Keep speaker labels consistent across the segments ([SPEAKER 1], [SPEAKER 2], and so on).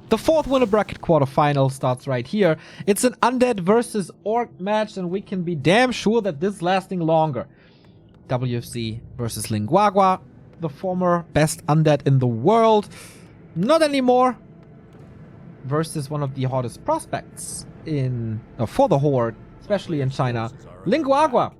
[SPEAKER 1] The fourth Winnerbracket Quarterfinal starts right here. It's an undead versus orc match, and we can be damn sure that this is lasting longer. WFZ versus Lin Guagua, the former best undead in the world. Not anymore. Versus one of the hottest prospects in for the Horde, especially in China. Lin Guagua.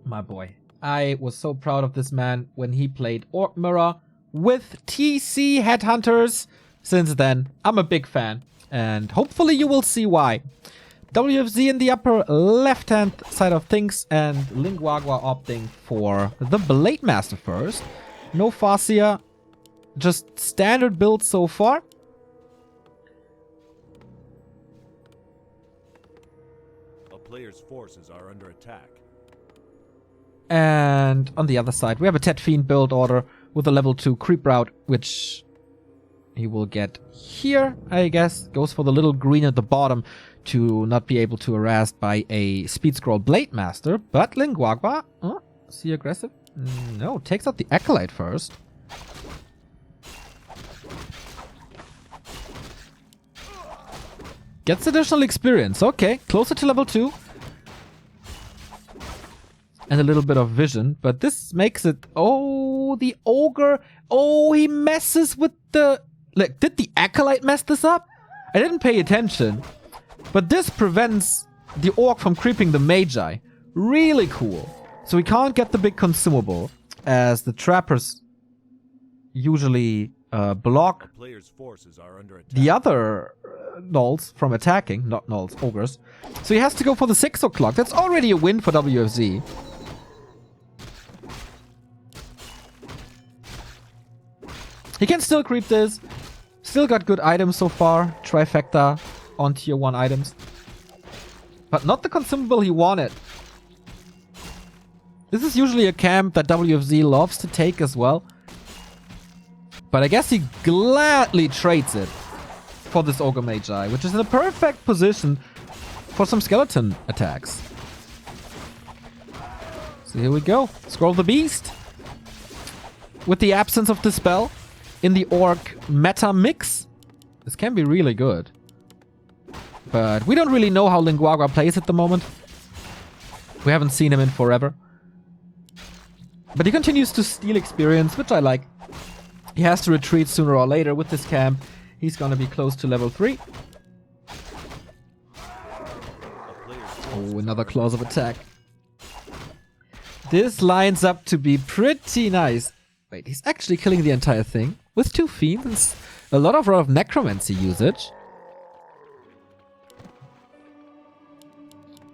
[SPEAKER 1] My boy. I was so proud of this man when he played Orc Mirror with TC Headhunters. Since then, I'm a big fan, and hopefully you will see why. WFZ in the upper left-hand side of things, and Lin Guagua opting for the Blade Master first. No Fascia, just standard build so far.
[SPEAKER 2] A player's forces are under attack.
[SPEAKER 1] And on the other side, we have a Tet Fiend build order with a level 2 creep route, which he will get here, I guess. Goes for the little green at the bottom to not be able to harass by a speed scroll Blade Master. But Lin Guagua, is he aggressive? No, takes out the Acolyte first. Gets additional experience. Okay, closer to level 2. And a little bit of vision, but this makes it... Oh, the Ogre. Oh, he messes with the... Like, did the Acolyte mess this up? I didn't pay attention. But this prevents the Orc from creeping the Magi. Really cool. So we can't get the big consumable, as the Trappers usually block the other Gnolls from attacking. Not Gnolls, Ogres. So he has to go for the 6 o'clock. That's already a win for WFZ. He can still creep this. Still got good items so far. Trifecta on tier 1 items. But not the consumable he wanted. This is usually a camp that WFZ loves to take as well. But I guess he gladly trades it for this Ogre Magi, which is in a perfect position for some skeleton attacks. So here we go. Scroll the Beast. With the absence of Dispel in the Orc meta mix, this can be really good. But we don't really know how Lin Guagua plays at the moment. We haven't seen him in forever. But he continues to steal experience, which I like. He has to retreat sooner or later with this camp. He's gonna be close to level 3. Oh, another clause of attack. This lines up to be pretty nice. Wait, he's actually killing the entire thing with 2 fiends. A lot of necromancy usage.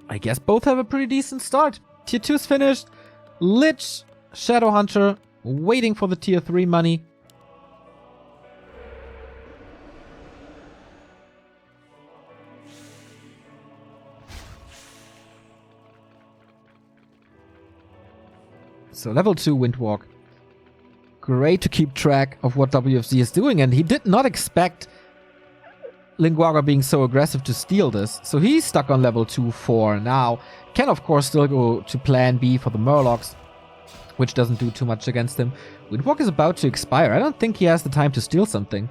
[SPEAKER 1] I guess both have a pretty decent start. Tier 2's finished. Lich, Shadowhunter, waiting for the tier 3 money. So level 2 Windwalk. Great to keep track of what WFZ is doing, and he did not expect Lin Guagua being so aggressive to steal this. So he's stuck on level 2 for now. Can of course still go to plan B for the Murlocs, which doesn't do too much against him. Windwalk is about to expire. I don't think he has the time to steal something.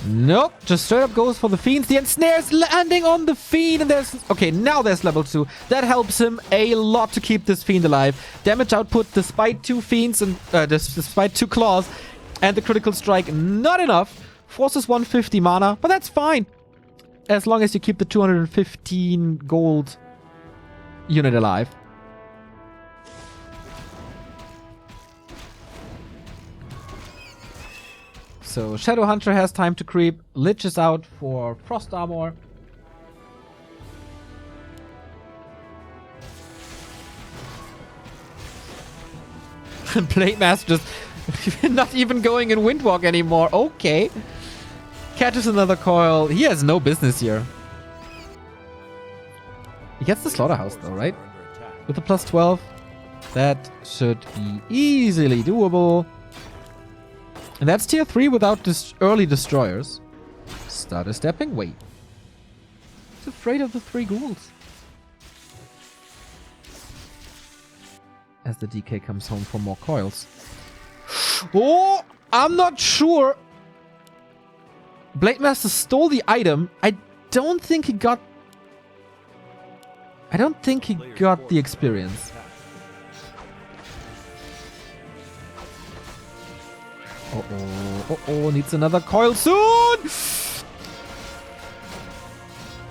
[SPEAKER 1] Nope, just straight up goes for the Fiends. The ensnare's landing on the Fiend, and there's... Okay, now there's level 2. That helps him a lot to keep this Fiend alive. Damage output despite 2 Fiends and... despite 2 Claws. And the critical strike, not enough. Forces 150 mana, but that's fine. As long as you keep the 215 gold unit alive. So Shadowhunter has time to creep. Lich is out for Frost Armor. Blade Master just not even going in Windwalk anymore. Okay. Catches another coil. He has no business here. He gets the Slaughterhouse though, right? With the plus 12. That should be easily doable. And that's tier 3 without early destroyers. Starter stepping? Wait. He's afraid of the 3 ghouls. As the DK comes home for more coils. Oh! I'm not sure Blademaster stole the item. I don't think he got the experience. Uh-oh, needs another coil soon!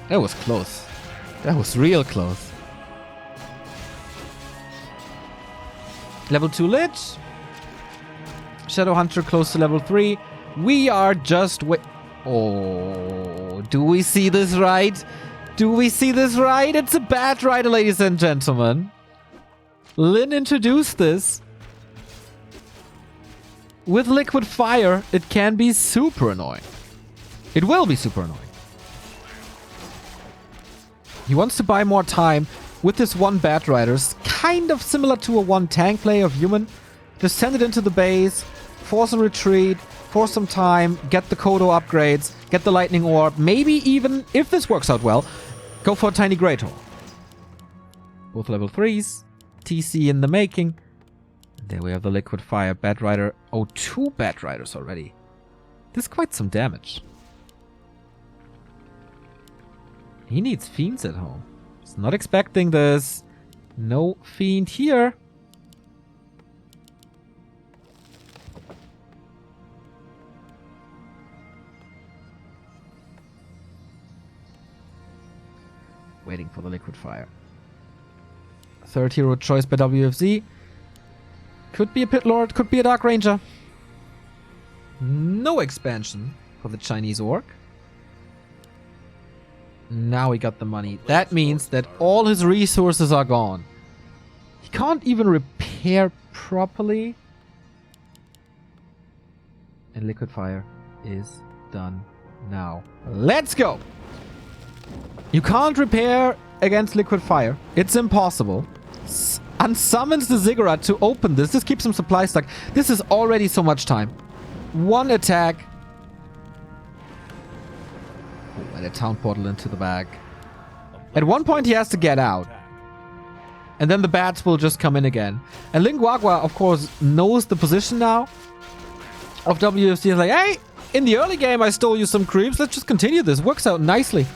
[SPEAKER 1] That was close. That was real close. Level 2 Lich. Shadow Hunter close to level 3. We are just Oh, do we see this right? Do we see this right? It's a bad rider, ladies and gentlemen. Lin introduced this. With liquid fire, it can be super annoying. It will be super annoying. He wants to buy more time with this one Bat Riders, kind of similar to a one tank play of Human. Just send it into the base, force a retreat, force some time, get the Kodo upgrades, get the Lightning Orb, maybe even, if this works out well, go for a tiny Great Hole. Both level 3s, TC in the making. There we have the Liquid Fire Bat Rider. Oh, 2 Bat Riders already. This is quite some damage. He needs Fiends at home. He's not expecting this. No Fiend here. Waiting for the Liquid Fire. Third hero choice by WFZ. Could be a Pit Lord, could be a Dark Ranger. No expansion for the Chinese Orc. Now he got the money. That means that all his resources are gone. He can't even repair properly. And Liquid Fire is done now. Let's go! You can't repair against Liquid Fire. It's impossible. Unsummons the Ziggurat to open this. This keeps him supply stuck. This is already so much time. One attack. Oh, and a town portal into the back. At one point he has to get out. And then the bats will just come in again. And Lin Guagua, of course, knows the position now of WFC. He's like, hey, in the early game I stole you some creeps. Let's just continue this. Works out nicely.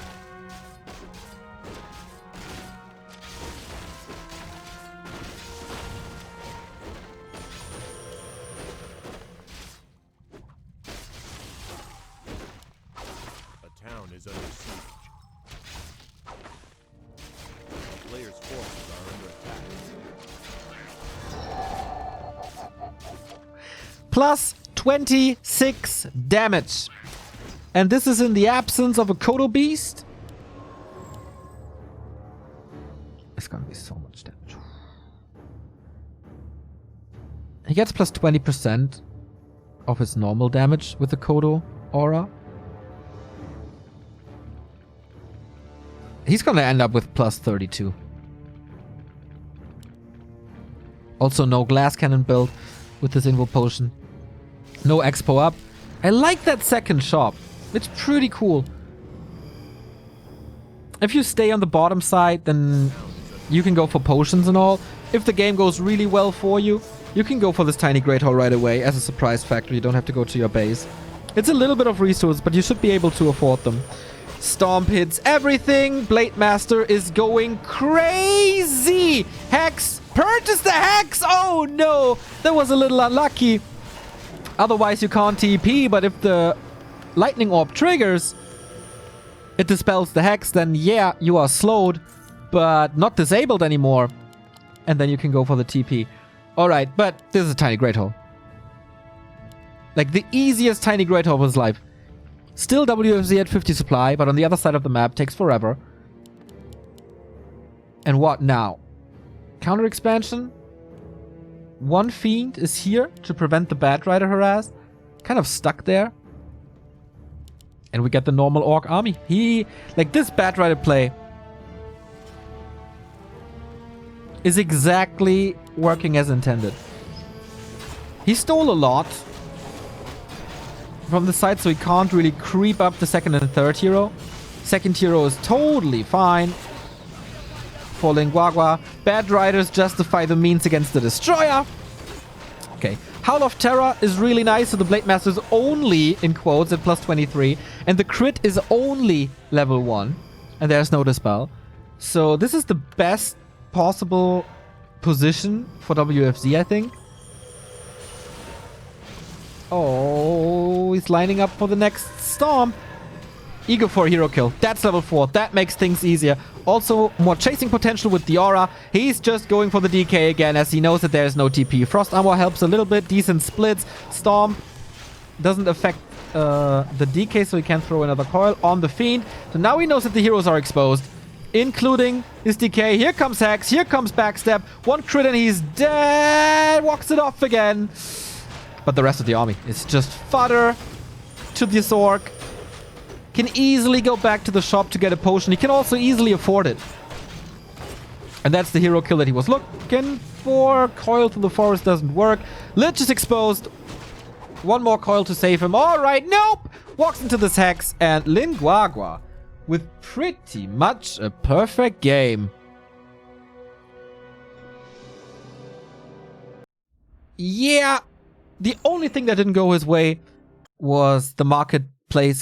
[SPEAKER 1] Plus 26 damage. And this is in the absence of a Kodo Beast. It's gonna be so much damage. He gets plus 20% of his normal damage with the Kodo aura. He's gonna end up with plus 32. Also no glass cannon build with this Invo Potion. No Expo up. I like that second shop. It's pretty cool. If you stay on the bottom side, then you can go for potions and all. If the game goes really well for you, you can go for this tiny Great Hall right away as a surprise factor. You don't have to go to your base. It's a little bit of resource, but you should be able to afford them. Stomp hits everything. Blade Master is going crazy. Hex. Purchase the Hex. Oh no. That was a little unlucky. Otherwise you can't TP, but if the Lightning Orb triggers, it dispels the Hex, then yeah, you are slowed, but not disabled anymore. And then you can go for the TP. Alright, but this is a tiny Great Hole. Like the easiest tiny Great Hole of his life. Still WFZ at 50 supply, but on the other side of the map takes forever. And what now? Counter expansion? One Fiend is here to prevent the Bat Rider harass. Kind of stuck there. And we get the normal Orc army. Like this Bat Rider play is exactly working as intended. He stole a lot from the side, so he can't really creep up the second and third hero. Second hero is totally fine for Lin Guagua. Bad Riders justify the means against the Destroyer. Okay, Howl of Terror is really nice, so the Blade Master is only, in quotes, at plus 23. And the crit is only level 1. And there's no Dispel. So this is the best possible position for WFZ, I think. Oh, he's lining up for the next Storm. Eager for a hero kill. That's level 4. That makes things easier. Also, more chasing potential with the aura. He's just going for the DK again as he knows that there's no TP. Frost Armor helps a little bit. Decent splits. Storm doesn't affect the DK, so he can throw another coil on the Fiend. So now he knows that the heroes are exposed, including his DK. Here comes Hex. Here comes Backstep. One crit and he's dead. Walks it off again. But the rest of the army is just fodder to this orc. Can easily go back to the shop to get a potion. He can also easily afford it. And that's the hero kill that he was looking for. Coil to the forest doesn't work. Lich is exposed. One more coil to save him. Alright, nope! Walks into this Hex. And Lin Guagua with pretty much a perfect game. Yeah. The only thing that didn't go his way was the marketplace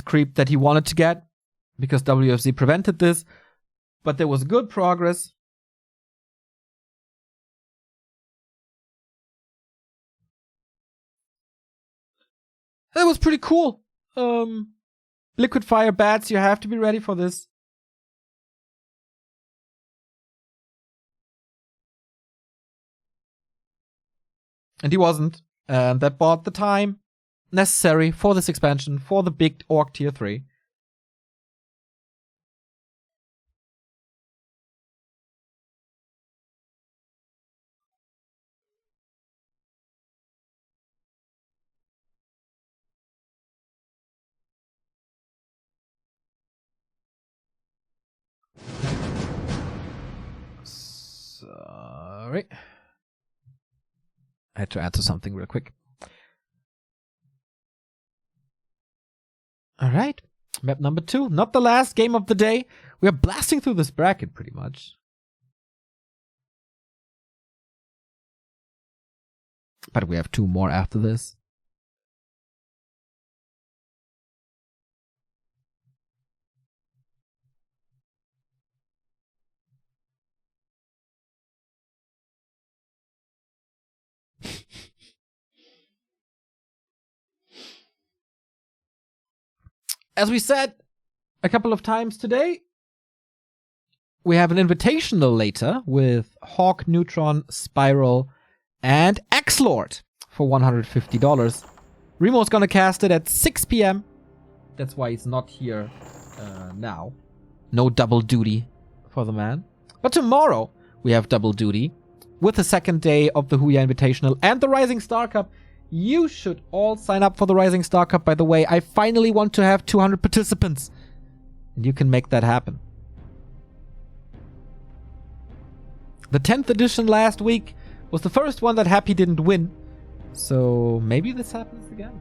[SPEAKER 1] creep that he wanted to get, because WFZ prevented this, but there was good progress. That was pretty cool. Liquid Fire Bats, you have to be ready for this. And he wasn't. And that bought the time necessary for this expansion, for the big Orc Tier 3. Sorry. I had to answer something real quick. Alright, map number 2. Not the last game of the day. We are blasting through this bracket pretty much. But we have 2 more after this. As we said a couple of times today, we have an invitational later with Hawk, Neutron, Spiral, and X-Lord for $150. Remo's gonna cast it at 6 p.m. That's why he's not here now. No double duty for the man. But tomorrow we have double duty with the second day of the Huya Invitational and the Rising Star Cup. You should all sign up for the Rising Star Cup, by the way. I finally want to have 200 participants. And you can make that happen. The 10th edition last week was the first one that Happy didn't win. So maybe this happens again.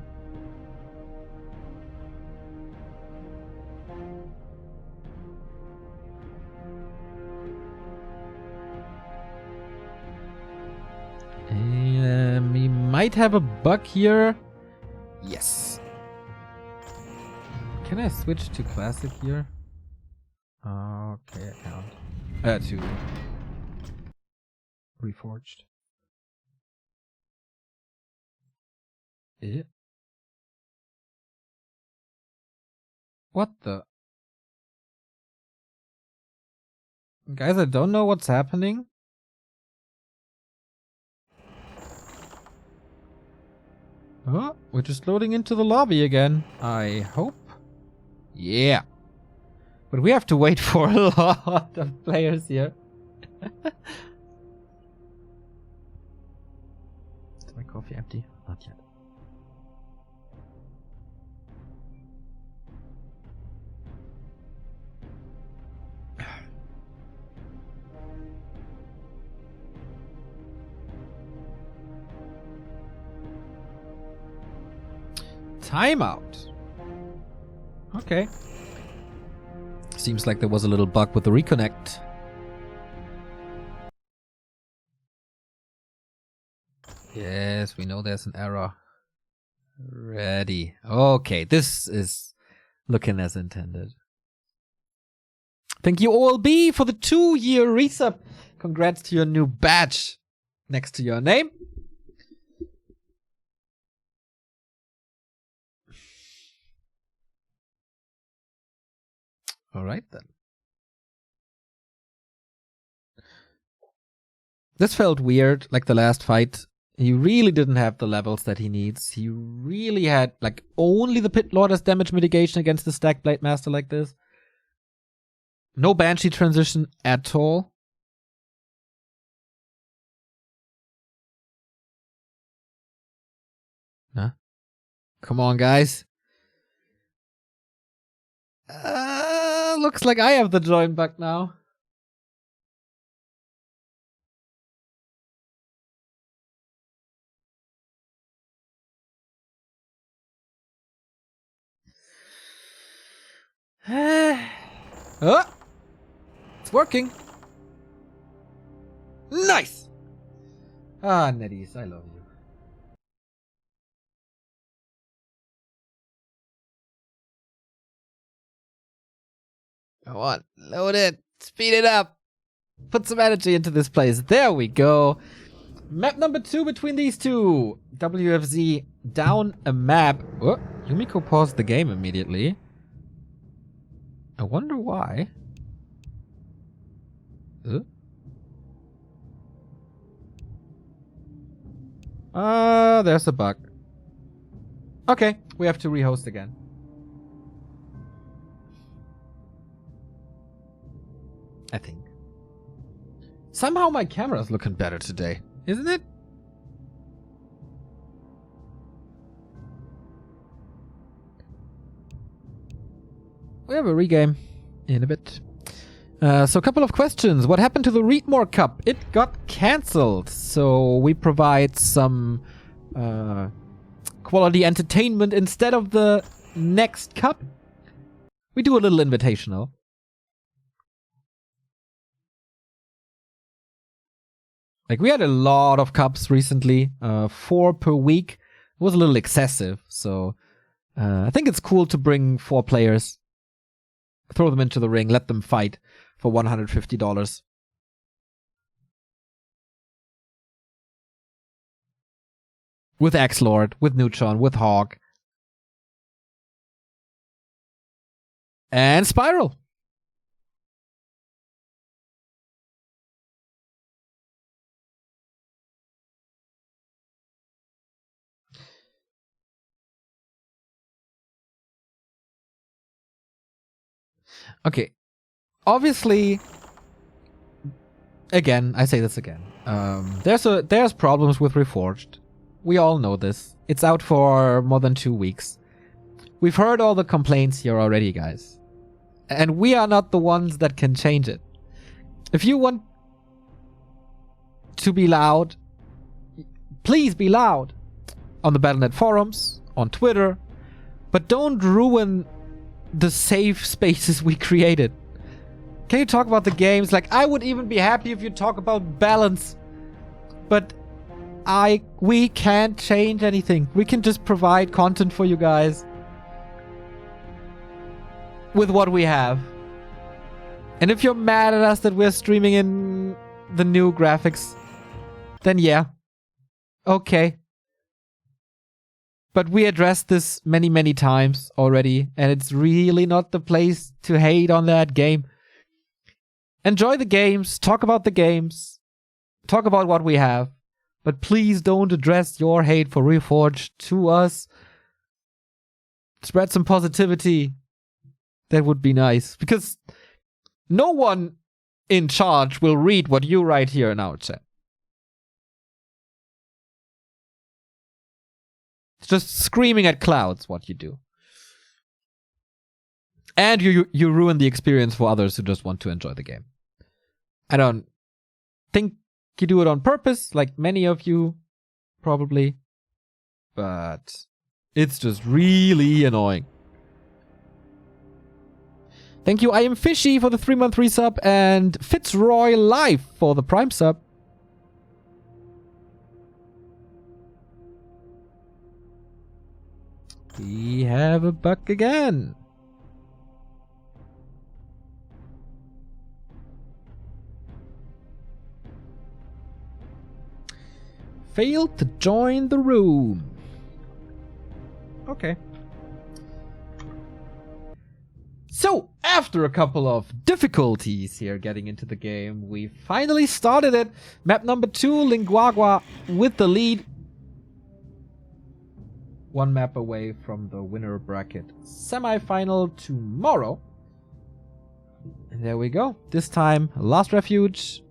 [SPEAKER 1] We might have a bug here. Yes. Can I switch to classic here? Okay, I can't. To Reforged. What the? Guys, I don't know what's happening. Oh, we're just loading into the lobby again. I hope. Yeah. But we have to wait for a lot of players here. Is my coffee empty? Not yet. Timeout. Okay. Seems like there was a little bug with the reconnect. Yes, we know there's an error. Ready. Okay, this is looking as intended. Thank you, OLB, for the 2-year resub. Congrats to your new badge next to your name. All right, then. This felt weird, like the last fight. He really didn't have the levels that he needs. He really had, like, only the Pit Lord as damage mitigation against the Stack Blade Master like this. No Banshee transition at all. Huh? Come on, guys. Looks like I have the join bug now. Oh, it's working. Nice. Ah, Netties, I love you. Come on, load it, speed it up. Put some energy into this place. There we go. Map number 2 between these two. WFZ down a map. Oh, Yumiko paused the game immediately. I wonder why. There's a bug. Okay, we have to rehost again. I think. Somehow my camera's looking better today, isn't it? We have a regame in a bit. So a couple of questions. What happened to the Readmore Cup? It got cancelled. So we provide some quality entertainment instead of the next cup. We do a little invitational. Like, we had a lot of cups recently, 4 per week. It was a little excessive, so I think it's cool to bring 4 players, throw them into the ring, let them fight for $150. With Axe-Lord, with Neutron, with Hawk. And Spiral. Okay, obviously, again, I say this again. There's problems with Reforged. We all know this. It's out for more than 2 weeks. We've heard all the complaints here already, guys. And we are not the ones that can change it. If you want to be loud, please be loud. On the Battle.net forums, on Twitter. But don't ruin the safe spaces we created. Can you talk about the games? Like, I would even be happy if you talk about balance. But we can't change anything. We can just provide content for you guys with what we have. And if you're mad at us that we're streaming in the new graphics, then yeah. Okay. But we addressed this many, many times already, and it's really not the place to hate on that game. Enjoy the games, talk about the games, talk about what we have, but please don't address your hate for Reforged to us. Spread some positivity. That would be nice, because no one in charge will read what you write here in our chat. It's just screaming at clouds what you do. And you ruin the experience for others who just want to enjoy the game. I don't think you do it on purpose, like many of you probably. But it's just really annoying. Thank you, I am Fishy, for the 3-month resub, and Fitzroy Life for the Prime sub. have a bug again. Failed to join the room. Okay. So, after a couple of difficulties here getting into the game, we finally started it. Map number 2, Lin Guagua with the lead. One map away from the winner bracket semi-final tomorrow. And there we go. This time, last Refuge.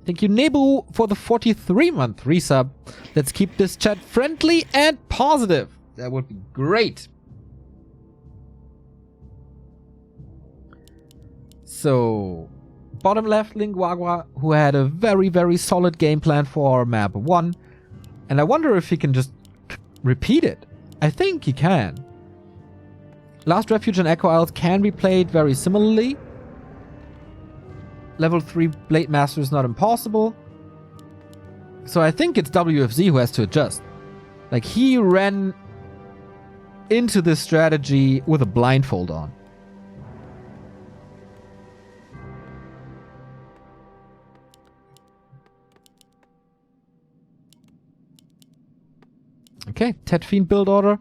[SPEAKER 1] Thank you, Nebu, for the 43-month resub. Let's keep this chat friendly and positive. That would be great. So, bottom left, Lin Guagua, who had a very, very solid game plan for map 1. And I wonder if he can just repeat it. I think he can. Last Refuge and Echo Isles can be played very similarly. Level 3 Blade Master is not impossible. So I think it's WFZ who has to adjust. Like, he ran into this strategy with a blindfold on. Okay, Ted Fiend build order.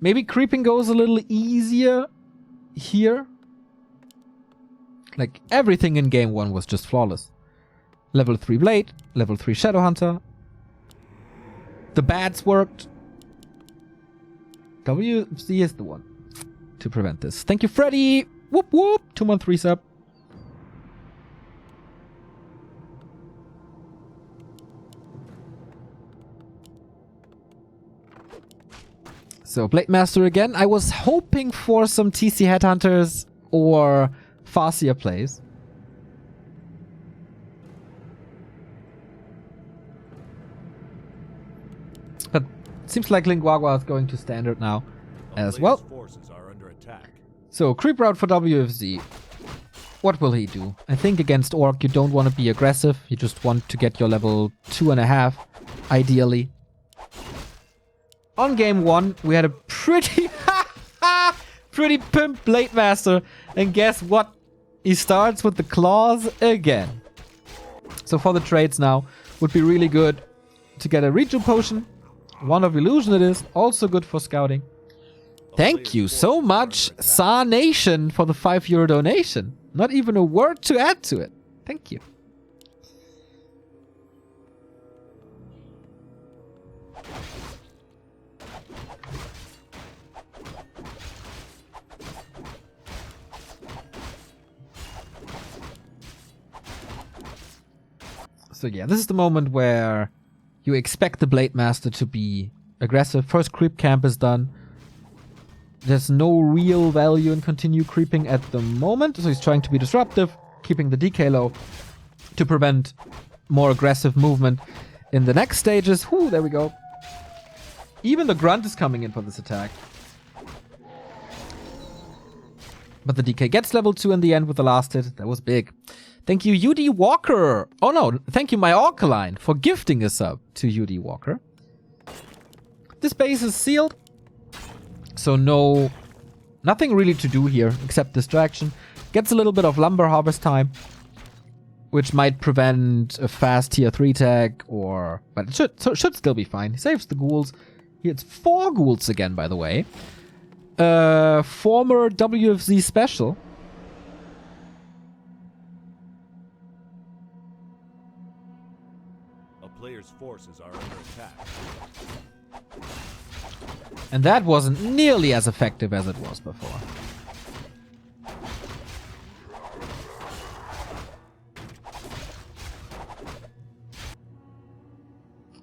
[SPEAKER 1] Maybe creeping goes a little easier here. Like, everything in game 1 was just flawless. Level 3 Blade, level 3 Shadowhunter. The bats worked. WC is the one to prevent this. Thank you, Freddy! Whoop whoop! 2-month resub. So, Blade Master again. I was hoping for some TC Headhunters or Farseer plays. But it seems like Lin Guagua is going to standard now as well.
[SPEAKER 2] Forces are under attack.
[SPEAKER 1] So, creep route for WFZ. What will he do? I think against Orc you don't want to be aggressive. You just want to get your level 2.5, ideally. On game 1, we had a pretty pimp Blade Master. And guess what? He starts with the claws again. So for the trades now, would be really good to get a Reju Potion. Wand of Illusion it is. Also good for scouting. Thank you so much, Sa Nation, for the €5 donation. Not even a word to add to it. Thank you. So yeah, this is the moment where you expect the Blade Master to be aggressive. First creep camp is done. There's no real value in continue creeping at the moment, so he's trying to be disruptive, keeping the DK low to prevent more aggressive movement in the next stages. Whoo, there we go. Even the Grunt is coming in for this attack. But the DK gets level 2 in the end with the last hit. That was big. Thank you, UD Walker. Oh no, thank you, my Alkaline, for gifting a sub to UD Walker. This base is sealed. So nothing really to do here except distraction. Gets a little bit of lumber harvest time, which might prevent a fast tier 3 tag, but it should still be fine. He saves the ghouls. He hits 4 ghouls again, by the way. Former WFZ special.
[SPEAKER 2] A player's forces are under attack.
[SPEAKER 1] And that wasn't nearly as effective as it was before.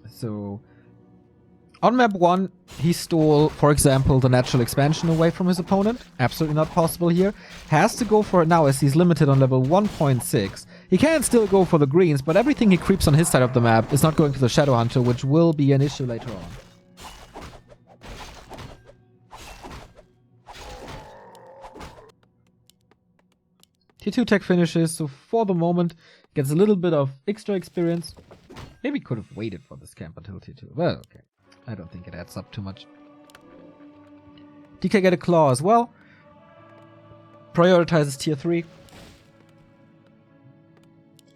[SPEAKER 1] So, on map 1, he stole, for example, the natural expansion away from his opponent. Absolutely not possible here. Has to go for it now as he's limited on level 1.6. He can still go for the greens, but everything he creeps on his side of the map is not going to the Shadowhunter, which will be an issue later on. T2 tech finishes, so for the moment, gets a little bit of extra experience. Maybe could have waited for this camp until T2. Well, okay. I don't think it adds up too much. DK get a claw as well. Prioritizes tier 3.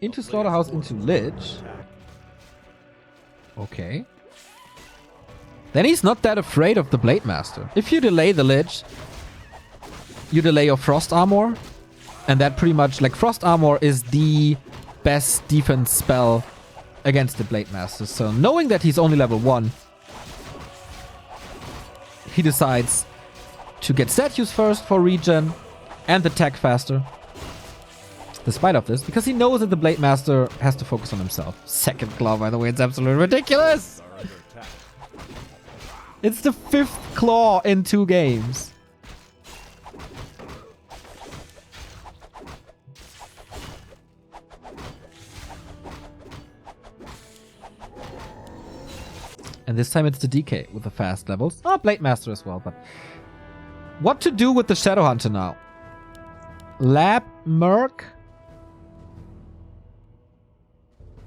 [SPEAKER 1] Into Slaughterhouse, into Lich. Okay. Then he's not that afraid of the Blade Master. If you delay the Lich, you delay your Frost Armor. And that pretty much, like, Frost Armor is the best defense spell against the Blade Master. So knowing that he's only level 1, he decides to get statues first for regen and attack faster. Despite of this, because he knows that the Blade Master has to focus on himself. Second claw, by the way, it's absolutely ridiculous. It's the 5th claw in 2 games. And this time it's the DK with the fast levels. Oh, Blade Master as well, but... What to do with the Shadow Hunter now? Lab Merc.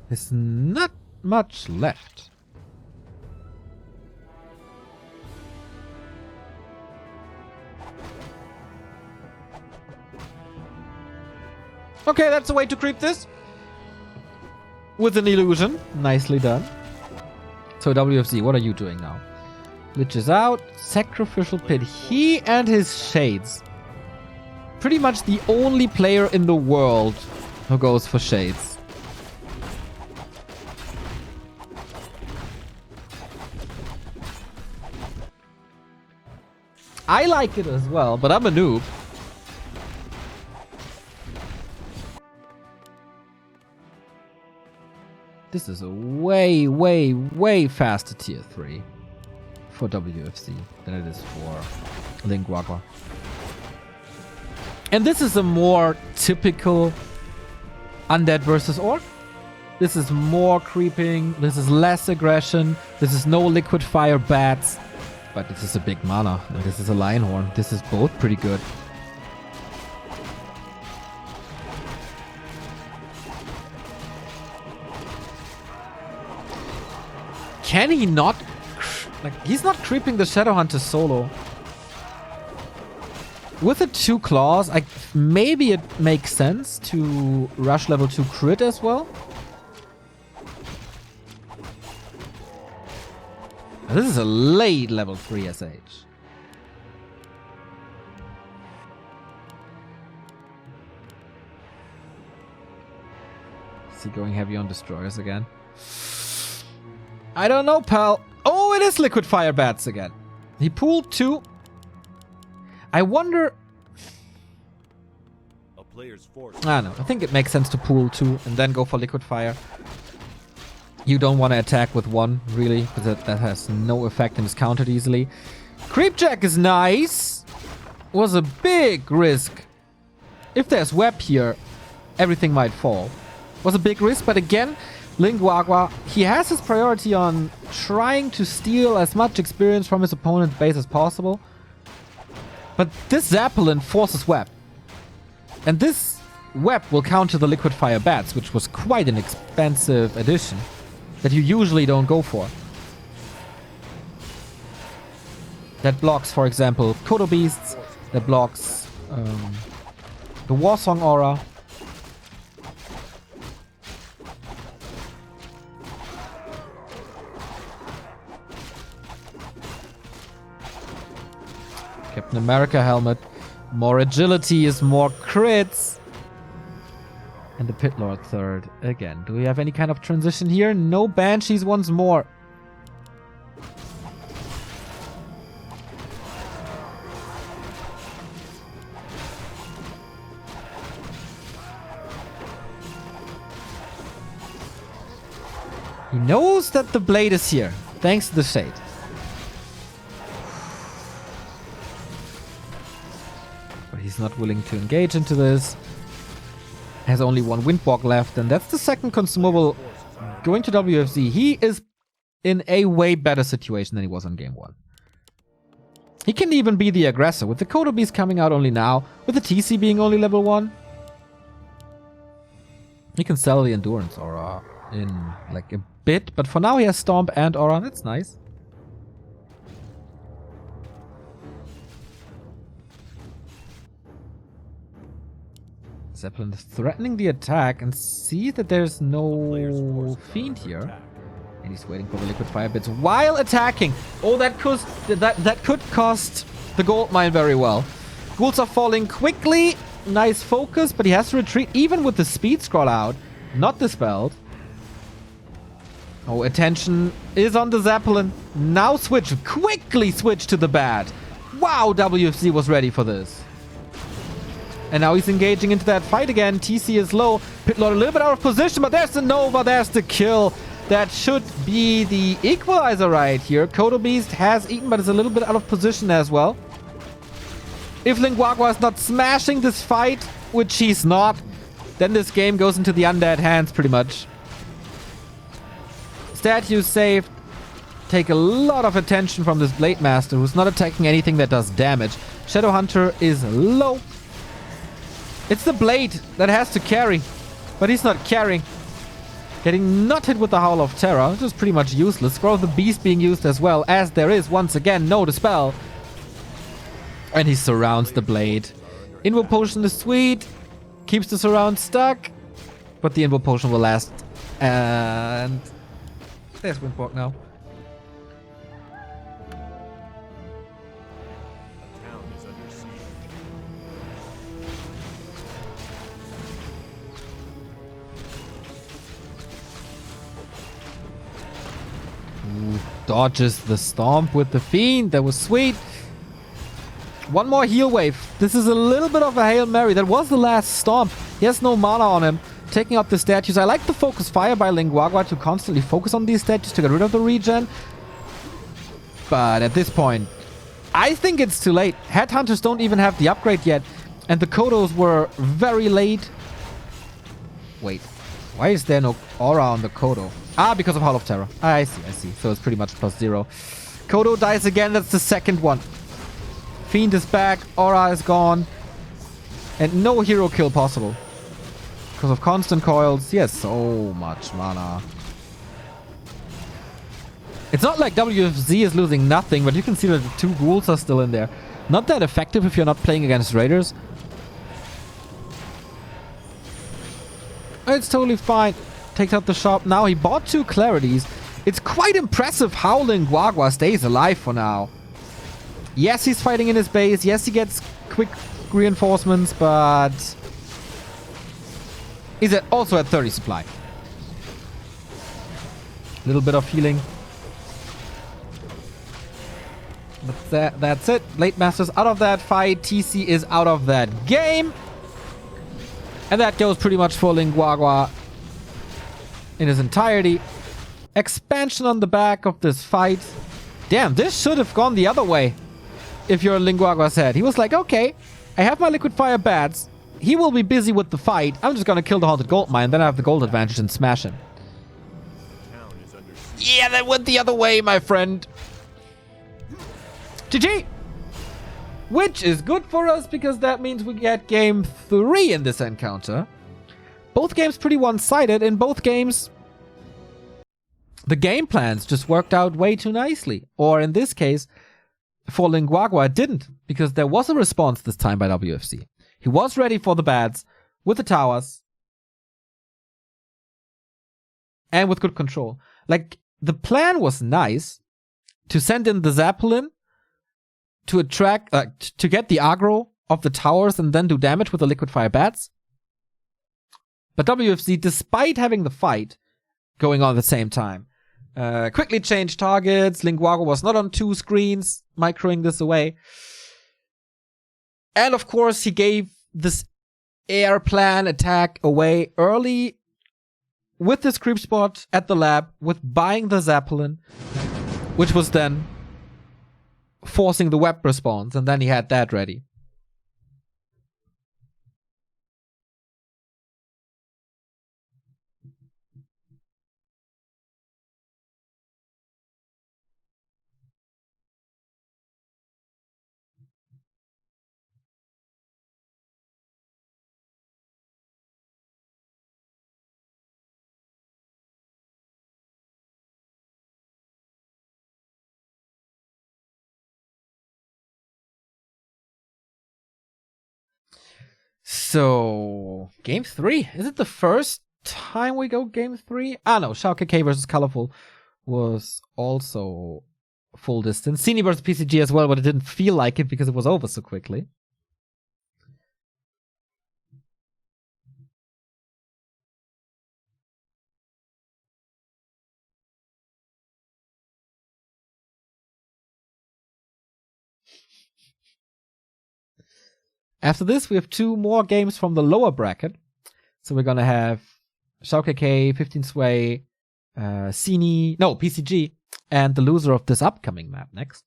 [SPEAKER 1] There's not much left. Okay, that's a way to creep this. With an illusion. Nicely done. So WFZ, what are you doing now? Lich is out. Sacrificial Pit. He and his Shades. Pretty much the only player in the world who goes for Shades. I like it as well, but I'm a noob. This is a way, way, way faster tier 3 for WFZ than it is for Lin Guagua. And this is a more typical Undead versus Orc. This is more creeping. This is less aggression. This is no liquid fire bats. But this is a big mana. And this is a Lionhorn. This is both pretty good. Can he not... Like, he's not creeping the Shadowhunter solo. With the 2 claws, maybe it makes sense to rush level 2 crit as well. This is a late level 3 SH. Is he going heavy on destroyers again? I don't know, pal. Oh, it is liquid fire bats again. He pulled 2. I wonder...
[SPEAKER 2] A player's force.
[SPEAKER 1] I don't know. I think it makes sense to pool 2 and then go for liquid fire. You don't want to attack with 1, really, because that has no effect and is countered easily. Creepjack is nice. Was a big risk. If there's web here, everything might fall. Was a big risk, but again, Lin Guagua, he has his priority on trying to steal as much experience from his opponent's base as possible. But this Zeppelin forces web. And this web will counter the liquid fire bats, which was quite an expensive addition that you usually don't go for. That blocks, for example, Kodo Beasts. That blocks the Warsong Aura. Captain America helmet. More agility is more crits. And the Pit Lord third again. Do we have any kind of transition here? No Banshees once more. He knows that the blade is here, thanks to the shade. But he's not willing to engage into this. Has only 1 Windwalk left, and that's the second consumable going to WFZ. He is in a way better situation than he was on game 1. He can even be the aggressor, with the Kodo Beast coming out only now, with the TC being only level 1. He can sell the Endurance Aura in like a bit, but for now he has Stomp and Aura, that's nice. Zeppelin is threatening the attack and see that there's no Fiend here. And he's waiting for the liquid fire bits while attacking. Oh, that could cost the gold mine very well. Ghouls are falling quickly. Nice focus, but he has to retreat even with the speed scroll out. Not dispelled. Oh, attention is on the Zeppelin. Now quickly switch to the bat. Wow, WFZ was ready for this. And now he's engaging into that fight again. TC is low. Pitlord a little bit out of position, but there's the Nova, there's the kill. That should be the equalizer right here. Kodo Beast has eaten, but is a little bit out of position as well. If Lin Guagua is not smashing this fight, which he's not, then this game goes into the undead hands pretty much. Statues saved. Take a lot of attention from this Blade Master, who's not attacking anything that does damage. Shadow Hunter is low. It's the Blade that has to carry, but he's not carrying. Getting not hit with the Howl of Terror, which is pretty much useless. Scroll of the Beast being used as well, as there is once again no dispel. And he surrounds the Blade. Invo Potion is sweet. Keeps the surround stuck. But the Invo Potion will last. And there's Windborg now. Dodges the Stomp with the Fiend. That was sweet. One more heal wave. This is a little bit of a Hail Mary. That was the last Stomp. He has no mana on him. Taking out the statues. I like the focus fire by Lin Guagua to constantly focus on these statues to get rid of the regen. But at this point, I think it's too late. Headhunters don't even have the upgrade yet. And the Kodos were very late. Wait. Why is there no aura on the Kodo? Ah, because of Howl of Terror. I see. So it's pretty much +0. Kodo dies again. That's the second one. Fiend is back. Aura is gone. And no hero kill possible. Because of constant coils. He has so much mana. It's not like WFZ is losing nothing, but you can see that the 2 ghouls are still in there. Not that effective if you're not playing against raiders. It's totally fine. Takes out the shop. Now he bought 2 clarities. It's quite impressive how Lin Guagua stays alive for now. Yes, he's fighting in his base. Yes, he gets quick reinforcements, but he's also at 30 supply. A little bit of healing. But that's it. Blade Master's out of that fight. TC is out of that game. And that goes pretty much for Lin Guagua in his entirety. Expansion on the back of this fight. Damn, this should have gone the other way. If you're Lin Guagua's head. He was like, okay, I have my liquid fire bats. He will be busy with the fight. I'm just gonna kill the haunted gold mine. Then I have the gold advantage and smash him. Yeah, that went the other way, my friend. GG! Which is good for us because that means we get game 3 in this encounter. Both games pretty one-sided. In both games, the game plans just worked out way too nicely. Or in this case, for Lin Guagua, it didn't. Because there was a response this time by WFC. He was ready for the bats with the towers. And with good control. Like, the plan was nice to send in the Zeppelin to attract, to get the aggro of the towers and then do damage with the liquid fire bats. But WFC, despite having the fight going on at the same time, quickly changed targets. Lin Guagua was not on 2 screens, microing this away. And of course, he gave this air plan attack away early with this creep spot at the lab, with buying the Zeppelin, which was then forcing the web response, and then he had that ready. So, go game 3. Is it the first time we go game 3? Ah, no. Shao KK versus Colorful was also full distance. Cine versus PCG as well, but it didn't feel like it because it was over so quickly. After this, we have 2 more games from the lower bracket. So we're gonna have Shao KK, 15 Sway, PCG, and the loser of this upcoming map next.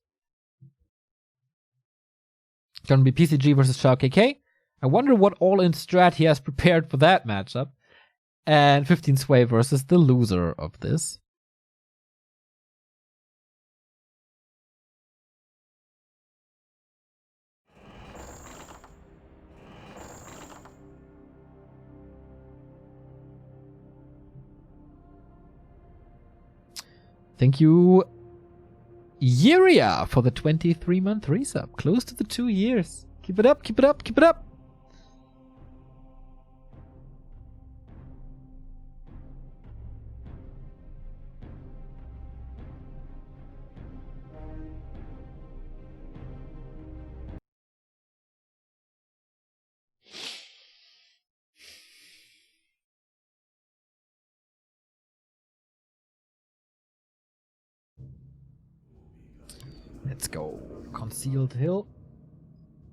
[SPEAKER 1] Gonna be PCG versus Shao KK. I wonder what all-in strat he has prepared for that matchup. And 15 Sway versus the loser of this. Thank you, Huya, for the 23-month resub. Close to the 2 years. Keep it up, keep it up, keep it up. Let's go. Concealed Hill.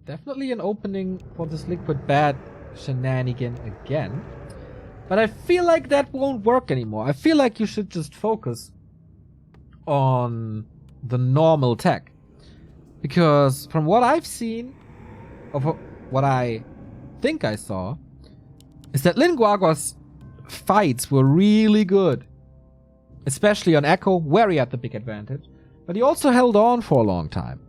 [SPEAKER 1] Definitely an opening for this Liquid Bad shenanigan again. But I feel like that won't work anymore. I feel like you should just focus on the normal tech. Because from what I've seen, of what I think I saw, is that Lin Guagua's fights were really good. Especially on Echo, where he had the big advantage. But he also held on for a long time.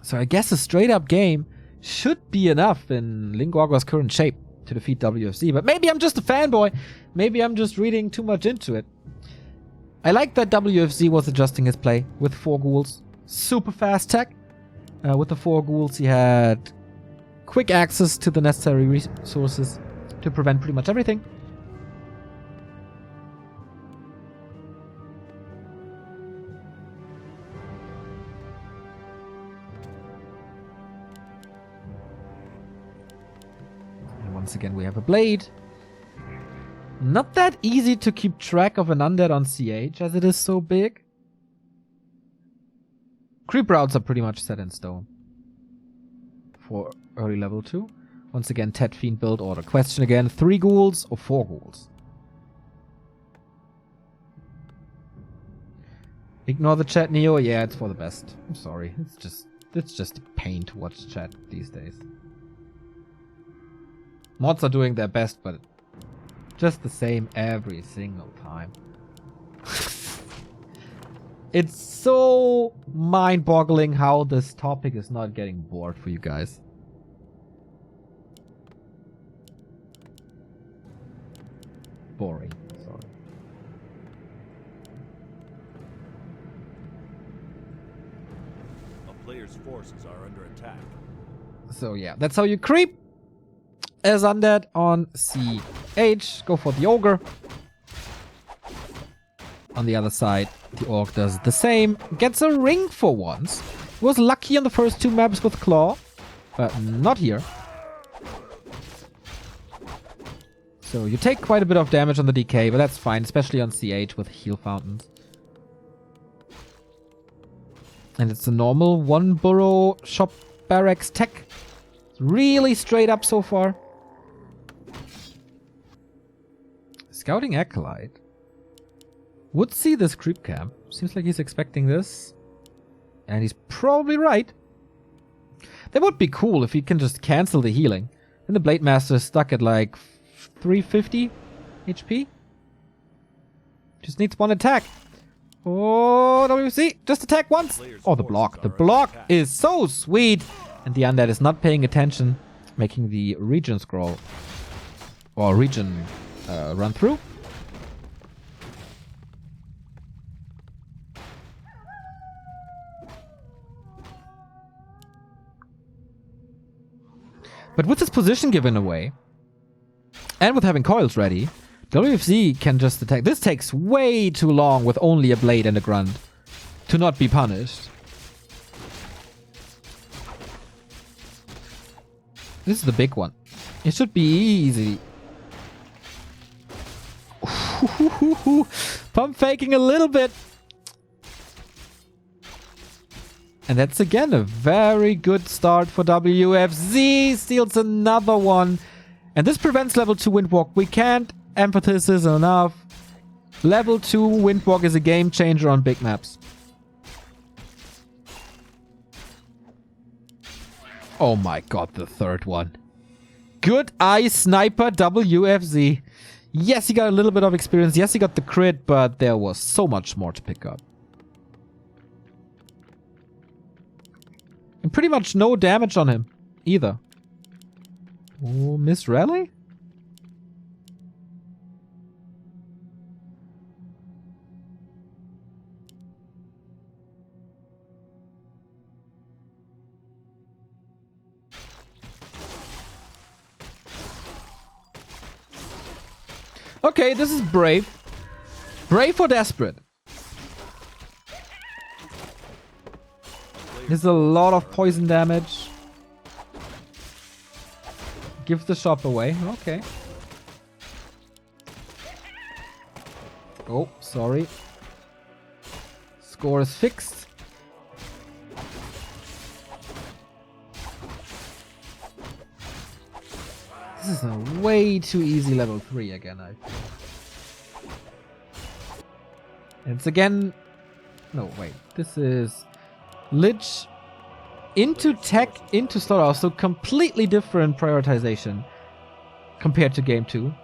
[SPEAKER 1] So I guess a straight up game should be enough in Lin Guagua's current shape to defeat WFZ. But maybe I'm just a fanboy. Maybe I'm just reading too much into it. I like that WFZ was adjusting his play with 4 ghouls. Super fast tech. With the 4 ghouls he had quick access to the necessary resources to prevent pretty much everything. Once again, we have a blade. Not that easy to keep track of an undead on CH as it is so big. Creep routes are pretty much set in stone for early level 2. Once again, Tet Fiend build order. Question again, 3 ghouls or 4 ghouls? Ignore the chat, Neo. Yeah, it's for the best. I'm sorry. It's just a pain to watch chat these days. Mods are doing their best, but just the same every single time. It's so mind-boggling how this topic is not getting bored for you guys. Boring, sorry.
[SPEAKER 2] A player's forces are under attack.
[SPEAKER 1] So yeah, that's how you creep. As undead on CH, go for the ogre. On the other side, the orc does the same. Gets a ring for once. Was lucky on the first 2 maps with claw, but not here. So you take quite a bit of damage on the DK, but that's fine, especially on CH with heal fountains. And it's a normal 1 burrow shop barracks tech. It's really straight up so far. Scouting Acolyte would see this creep camp. Seems like he's expecting this. And he's probably right. That would be cool if he can just cancel the healing. Then the Blade Master is stuck at like 350 HP. Just needs 1 attack. Oh, WC, just attack once. Oh, the block. The block is so sweet. And the undead is not paying attention, making the region scroll. Or region run through. But with this position given away, and with having coils ready, WFZ can just attack. This takes way too long with only a blade and a grunt to not be punished. This is the big one. It should be easy. Pump faking a little bit. And that's again a very good start for WFZ. Steals another one. And this prevents level 2 Windwalk. We can't emphasize enough. Level 2 Windwalk is a game changer on big maps. Oh my god, the third one. Good eye sniper WFZ. Yes, he got a little bit of experience. Yes, he got the crit, but there was so much more to pick up. And pretty much no damage on him either. Oh, Miss Rally? Okay, this is brave. Brave or desperate? There's a lot of poison damage. Gives the shop away. Okay. Oh, sorry. Score is fixed. This is a way too easy level 3 again, I think. It's again... No, wait. This is... Lich into tech, into slaughterhouse. So completely different prioritization compared to game 2.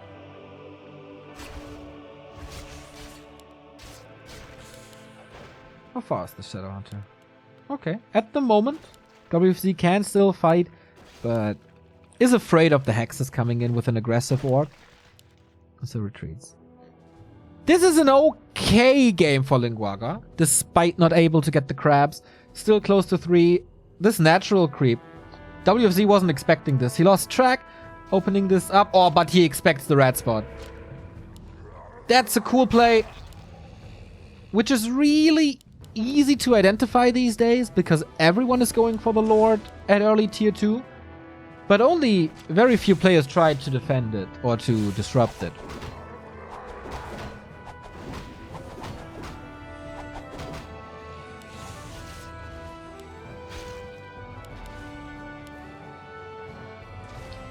[SPEAKER 1] How far is the Shadow Hunter? Okay. At the moment, WFZ can still fight, but is afraid of the hexes coming in with an aggressive orc. So retreats. This is an okay game for Lin Guagua, despite not able to get the crabs. Still close to 3. This natural creep. WFZ wasn't expecting this. He lost track, opening this up. Oh, but he expects the rat spot. That's a cool play, which is really easy to identify these days because everyone is going for the Lord at early tier 2. But only very few players tried to defend it or to disrupt it.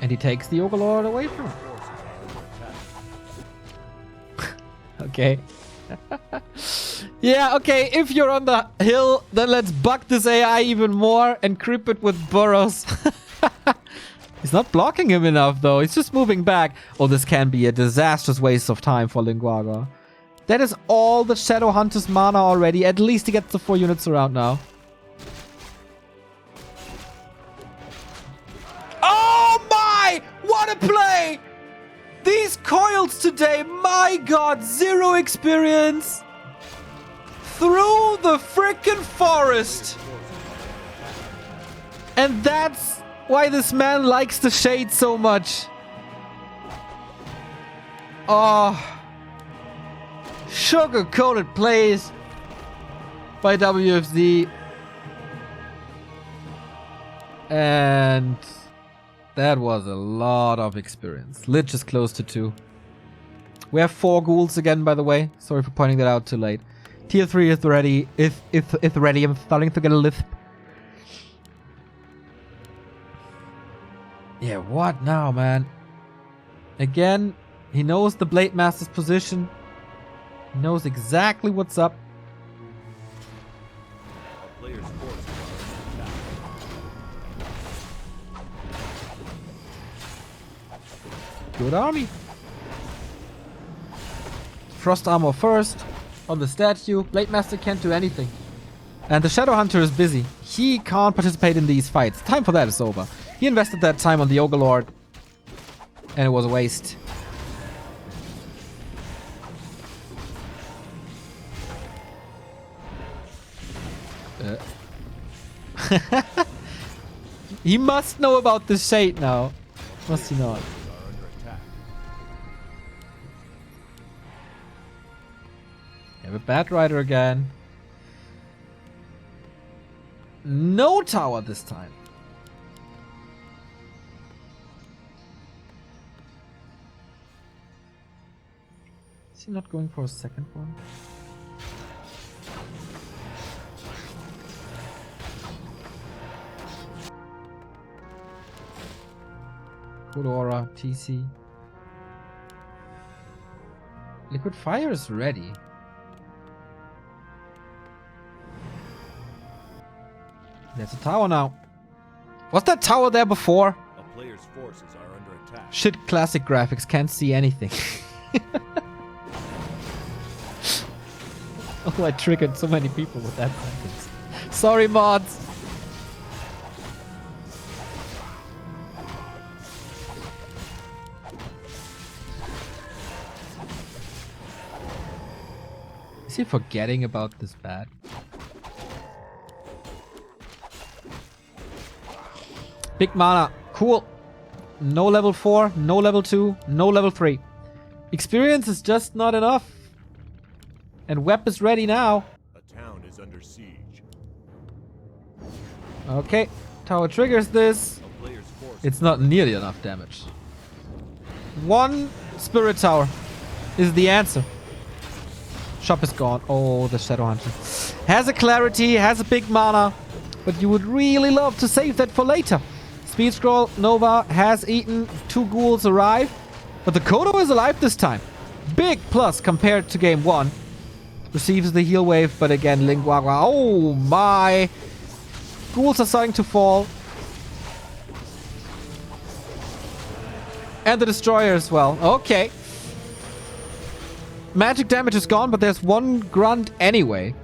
[SPEAKER 1] And he takes the Overlord away from him. Okay. Yeah, okay, if you're on the hill, then let's bug this AI even more and creep it with burrows. He's not blocking him enough, though. He's just moving back. Oh, this can be a disastrous waste of time for Lin Guagua. That is all the Shadow Hunter's mana already. At least he gets the 4 units around now. Oh my! What a play! These coils today, my god, 0 experience. Through the frickin' forest. And that's why this man likes the shade so much. Oh. Sugar-coated plays by WFZ. And that was a lot of experience. Lich is close to 2. We have 4 ghouls again, by the way. Sorry for pointing that out too late. Tier 3 is ready. It's ready. I'm starting to get a lisp. Yeah, what now, man? Again, he knows the Blade Master's position. He knows exactly what's up. Good army. Frost armor first on the statue. Blade Master can't do anything. And the Shadow Hunter is busy. He can't participate in these fights. Time for that is over. He invested that time on the Overlord. And it was a waste. He must know about the shade now. Must he not?
[SPEAKER 2] Are under attack.
[SPEAKER 1] We have a Bat Rider again. No tower this time. Is he not going for a second one? Good aura, TC. Liquid Fire is ready. There's a tower now. Was that tower there before?
[SPEAKER 2] A player's forces are under attack.
[SPEAKER 1] Shit, classic graphics, can't see anything. Oh, I triggered so many people with that sentence. Sorry, mods. Is he forgetting about this bat? Big mana. Cool. No level 4, no level 2, no level 3. Experience is just not enough. And Web is ready now.
[SPEAKER 2] A town is under siege.
[SPEAKER 1] Okay. Tower triggers this.
[SPEAKER 2] A player's forces
[SPEAKER 1] It's not nearly enough damage. One Spirit Tower is the answer. Shop is gone. Oh, the Shadow Hunter. Has a clarity, has a big mana. But you would really love to save that for later. Speed Scroll, Nova has eaten. 2 ghouls arrive. But the Kodo is alive this time. Big plus compared to game 1. Receives the heal wave, but again, Lin Guagua. Oh my! Ghouls are starting to fall. And the Destroyer as well. Okay. Magic damage is gone, but there's 1 grunt anyway.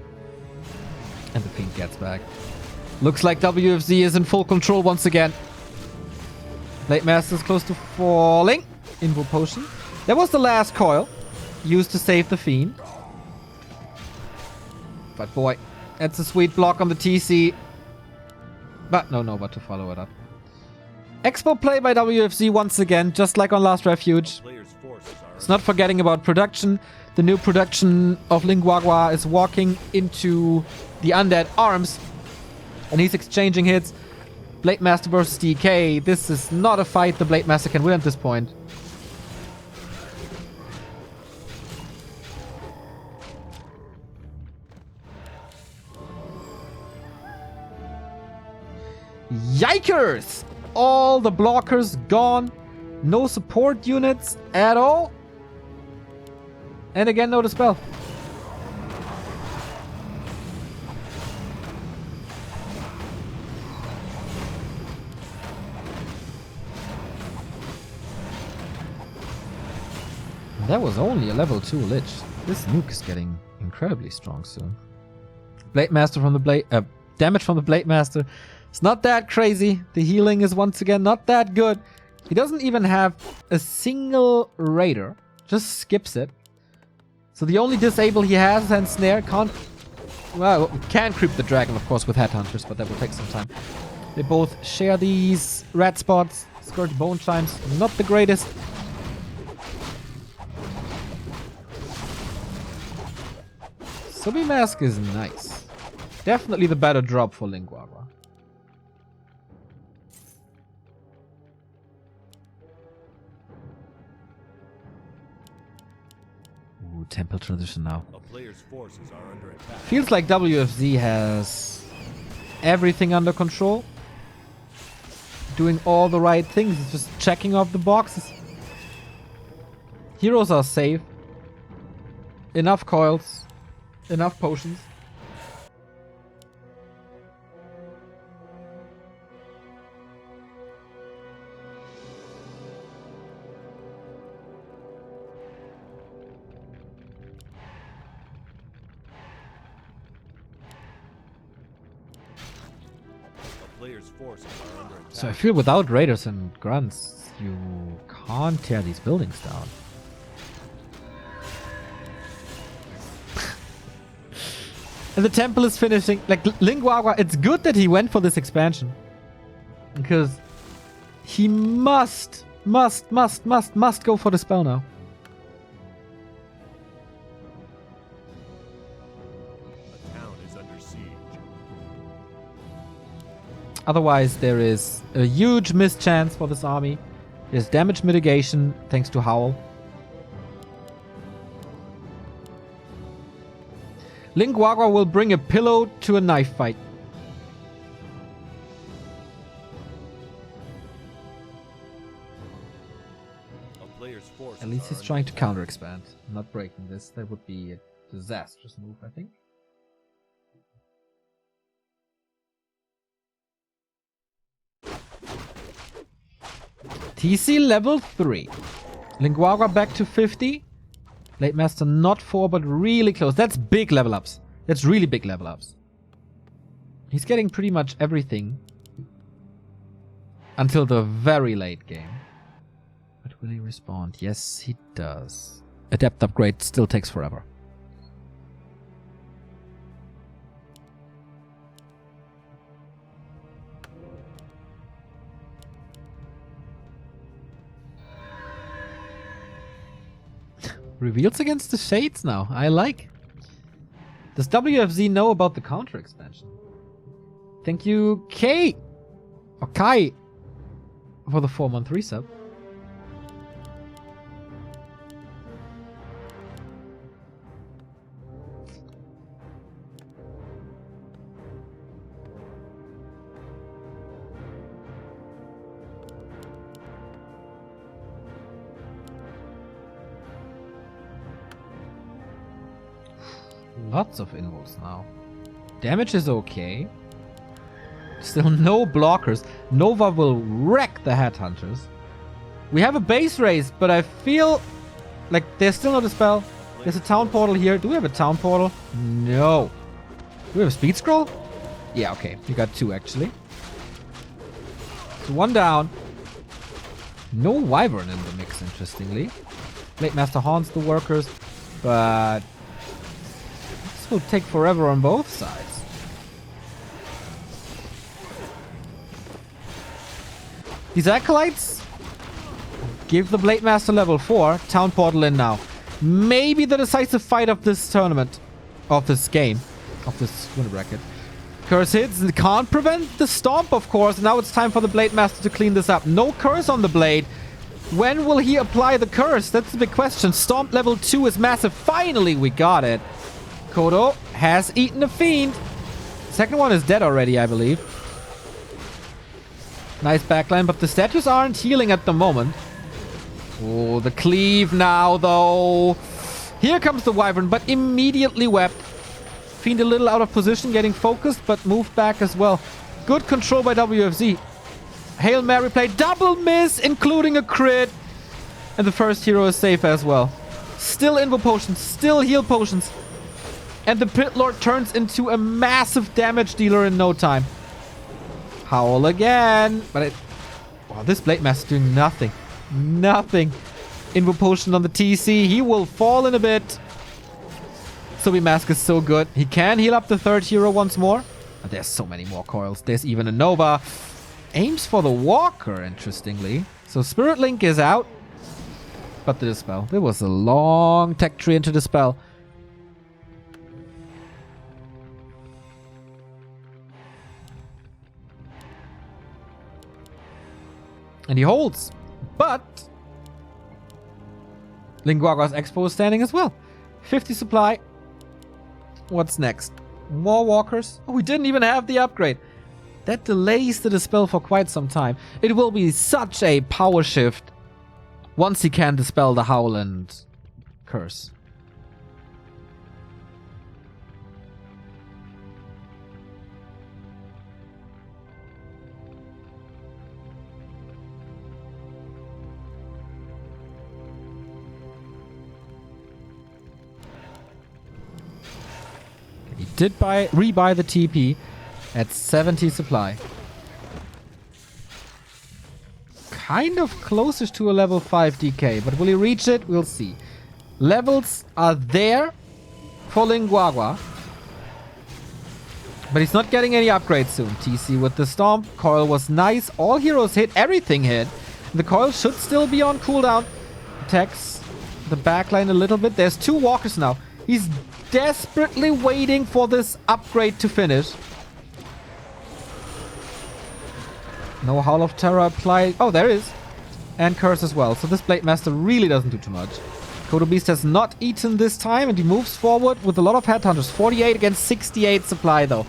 [SPEAKER 1] And the pink gets back. Looks like WFZ is in full control once again. Blade Master is close to falling. Invo Potion. That was the last coil. Used to save the Fiend. But boy, that's a sweet block on the TC. But no Nova to follow it up. Expo play by WFZ once again, just like on last Refuge.
[SPEAKER 2] players' forces are
[SPEAKER 1] It's not forgetting about production. The new production of Lin Guagua is walking into the undead arms. And he's exchanging hits. Blade Master versus DK. This is not a fight the Blade Master can win at this point. Yikers! All the blockers gone. No support units at all. And again, no dispel. That was only a level 2 Lich. This nuke is getting incredibly strong soon. Blade Master from the Blade... damage from the Blade Master. It's not that crazy. The healing is once again not that good. He doesn't even have a single Raider. Just skips it. So the only disable he has is Hand Snare. Can't... Well, can creep the dragon, of course, with Headhunters, but that will take some time. They both share these red spots. Scourge Bone Chimes. Not the greatest. Subi Mask is nice. Definitely the better drop for Lin Guagua. Ooh, Temple Transition now.
[SPEAKER 2] a player's forces are under attack.
[SPEAKER 1] Feels like WFZ has everything under control. Doing all the right things. It's just checking off the boxes. Heroes are safe. Enough coils. Enough potions.
[SPEAKER 2] A player's forces are under attack.
[SPEAKER 1] So I feel without raiders and grunts, you can't tear these buildings down. And the temple is finishing. Like, Lin Guagua, it's good that he went for this expansion. Because he must go for the spell now.
[SPEAKER 2] A town is under siege.
[SPEAKER 1] Otherwise, there is a huge mischance for this army. There's damage mitigation thanks to Howl. Lin Guagua will bring a pillow to a knife fight.
[SPEAKER 2] A player's forces
[SPEAKER 1] At least
[SPEAKER 2] are
[SPEAKER 1] he's
[SPEAKER 2] under
[SPEAKER 1] trying to
[SPEAKER 2] attack.
[SPEAKER 1] counter expand. Not breaking this. That would be a disastrous move, I think. TC level 3. Lin Guagua back to 50. Blade Master not 4, but really close. That's big level ups. That's really big level ups. He's getting pretty much everything until the very late game. But will he respond? Yes, he does. Adept upgrade still takes forever. Reveals against the Shades now. I like. Does WFZ know about the counter expansion? Thank you, K. Or Kai. For the 4-month resub. Lots of invos now. Damage is okay. Still no blockers. Nova will wreck the Headhunters. We have a base race, but I feel like there's still not a spell. There's a town portal here. Do we have a town portal? No. Do we have a speed scroll? Yeah, okay. We got 2 actually. So 1 down. No Wyvern in the mix, interestingly. Blade Master haunts the workers, but this will take forever on both sides. These Acolytes give the Blade Master level 4. Town portal in now. Maybe the decisive fight of this tournament. Of this game. Of this winner bracket. Curse hits. Can't prevent the stomp, of course. Now it's time for the Blade Master to clean this up. No curse on the blade. When will he apply the curse? That's the big question. Stomp level 2 is massive. Finally, we got it. Kodo has eaten a fiend. Second one is dead already, I believe. Nice backline, but the statues aren't healing at the moment. Oh, the cleave now, though. Here comes the Wyvern, but immediately wept. Fiend a little out of position, getting focused, but moved back as well. Good control by WFZ. Hail Mary play, double miss, including a crit. And the first hero is safe as well. Still invo potions, still heal potions. And the Pit Lord turns into a massive damage dealer in no time. Howl again. But wow, this Blade Master doing nothing. Nothing. Invo potion on the TC. He will fall in a bit. Sobi Mask is so good. He can heal up the third hero once more. But there's so many more coils. There's even a Nova. Aims for the Walker, interestingly. So Spirit Link is out. But the Dispel. There was a long tech tree into Dispel. And he holds. But Lin Guagua's Expo is standing as well. 50 supply. What's next? More walkers? Oh, we didn't even have the upgrade. That delays the Dispel for quite some time. It will be such a power shift once he can dispel the Howl and Curse. He did rebuy the TP at 70 supply. Kind of closest to a level 5 DK, but will he reach it? We'll see. Levels are there for Lin Guagua. But he's not getting any upgrades soon. TC with the Stomp. Coil was nice. All heroes hit. Everything hit. The Coil should still be on cooldown. Attacks the backline a little bit. There's 2 walkers now. He's desperately waiting for this upgrade to finish. No Howl of Terror applied. Oh, there is. And Curse as well. So this Blade Master really doesn't do too much. Kodo Beast has not eaten this time, and he moves forward with a lot of Headhunters. 48 against 68 supply, though.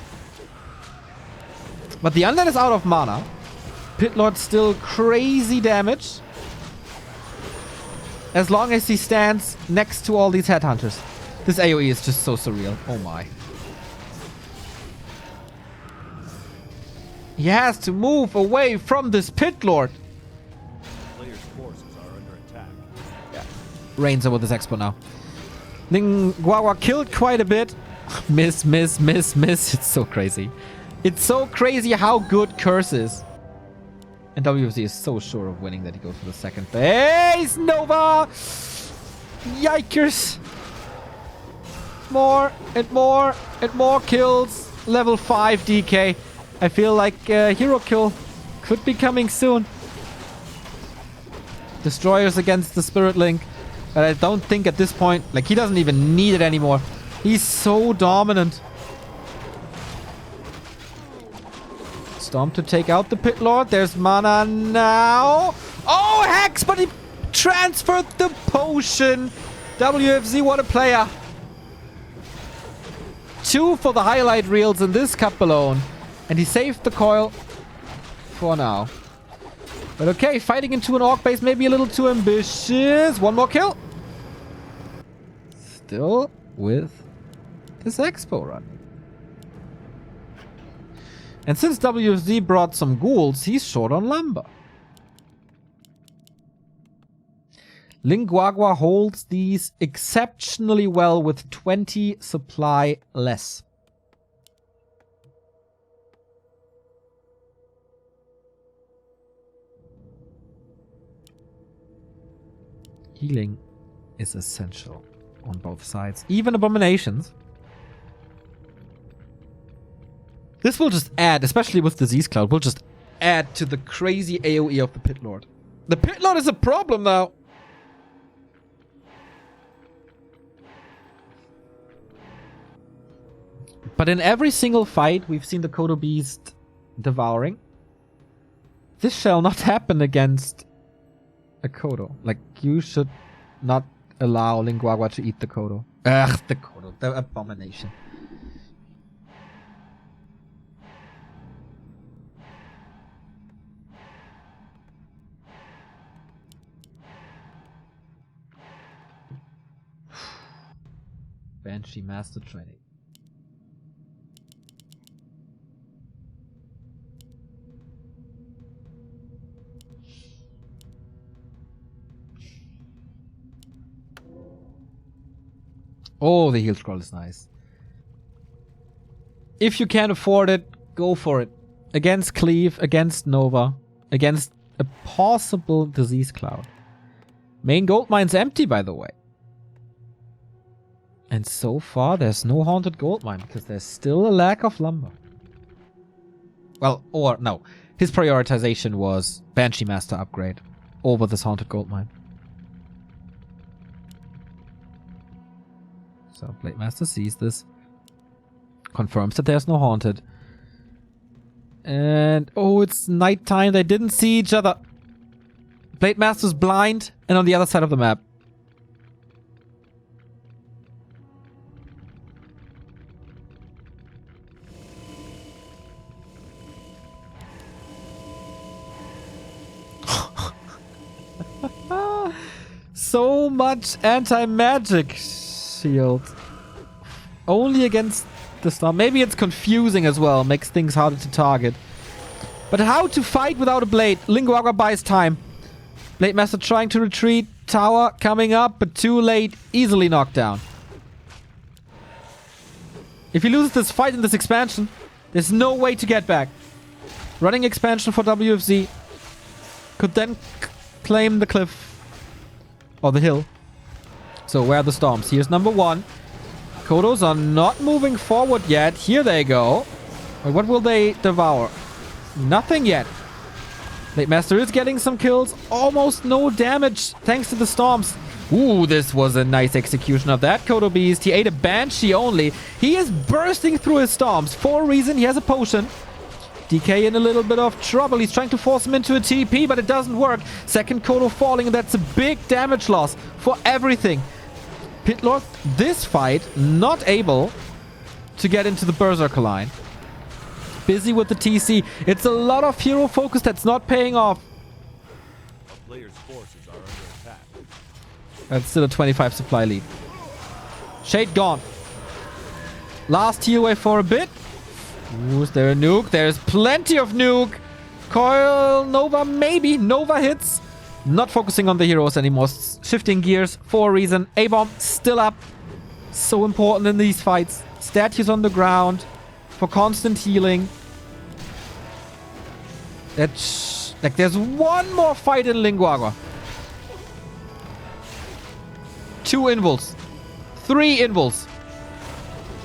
[SPEAKER 1] But the Undead is out of mana. Pit Lord still crazy damage. As long as he stands next to all these Headhunters. This AoE is just so surreal. Oh my. He has to move away from this Pit Lord.
[SPEAKER 2] Players' forces are under attack.
[SPEAKER 1] Yeah. Reigns over this expo now. Lin Guagua killed quite a bit. Miss. It's so crazy. It's so crazy how good Curse is. And WFZ is so sure of winning that he goes for the second base. Nova! Yikers! More and more and more kills. Level 5 DK. I feel like hero kill could be coming soon. Destroyers against the Spirit Link. But I don't think at this point, like, he doesn't even need it anymore. He's so dominant. Storm to take out the Pit Lord. There's mana now. Oh, Hex! But he transferred the potion. WFZ, what a player. 2 for the highlight reels in this cup alone. And he saved the coil for now. But okay, fighting into an Orc base may be a little too ambitious. 1 more kill. Still with this expo run. And since WFZ brought some ghouls, he's short on lumber. Lin Guagua holds these exceptionally well with 20 supply less. Healing is essential on both sides. Even Abominations. This will just add, especially with Disease Cloud, will just add to the crazy AoE of the Pit Lord. The Pit Lord is a problem now. But in every single fight, we've seen the Kodo Beast devouring. This shall not happen against a Kodo. Like, you should not allow Lin Guagua to eat the Kodo. Ugh, the Kodo. The Abomination. Banshee Master Training. Oh, the heal scroll is nice. If you can afford it, go for it. Against Cleave, against Nova, against a possible Disease Cloud. Main gold mine's empty, by the way. And so far, there's no haunted gold mine because there's still a lack of lumber. Well, or no. His prioritization was Banshee Master upgrade over this haunted gold mine. So Blade Master sees this. Confirms that there's no haunted. And oh, it's nighttime. They didn't see each other. Blade Master's blind and on the other side of the map. So much anti-magic shield. Only against the storm. Maybe it's confusing as well. Makes things harder to target. But how to fight without a blade? Lin Guagua buys time. Blade Master trying to retreat. Tower coming up, but too late. Easily knocked down. If he loses this fight in this expansion, there's no way to get back. Running expansion for WFZ. Could then claim the cliff. Or the hill. So where are the storms? Here's number 1. Kodos are not moving forward yet. Here they go. Wait, what will they devour? Nothing yet. Late Master is getting some kills. Almost no damage thanks to the storms. Ooh, this was a nice execution of that Kodo Beast. He ate a Banshee only. He is bursting through his storms. For a reason, he has a potion. DK in a little bit of trouble. He's trying to force him into a TP, but it doesn't work. Second Kodo falling, and that's a big damage loss for everything. Pitlord, this fight, not able to get into the Berserker line. Busy with the TC. It's a lot of hero focus that's not paying off.
[SPEAKER 2] A player's forces are under attack.
[SPEAKER 1] That's still a 25 supply lead. Shade gone. Last heal wave for a bit. Ooh, is there a nuke? There's plenty of nuke. Coil Nova, maybe. Nova hits. Not focusing on the heroes anymore. Shifting gears for a reason. A-bomb still up. So important in these fights. Statues on the ground for constant healing. That's like there's one more fight in Lin Guagua. 2 invuls. 3 invuls.